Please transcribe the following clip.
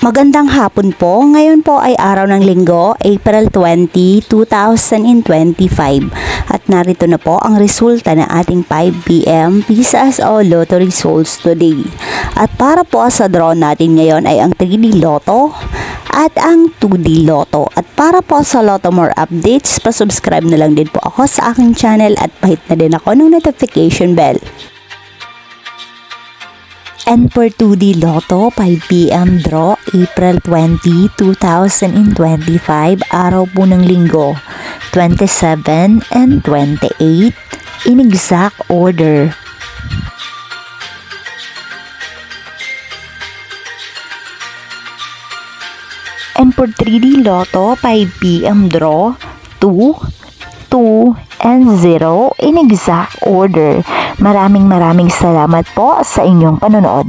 Magandang hapon po. Ngayon po ay araw ng Linggo, April 20, 2025. At narito na po ang resulta ng ating 5 PM Visas o Lotto results today. At para po sa draw natin ngayon ay ang 3D Lotto at ang 2D Lotto. At para po sa Lotto More updates, pa-subscribe na lang din po ako sa aking channel at pahit na din ako ng notification bell. And for 2D Lotto, 5 PM draw, April 20, 2025, araw po ng Linggo, 27 and 28, in exact order. And for 3D Lotto, 5 PM draw, 2, 2, and 0 in exact order. Maraming salamat po sa inyong panonood.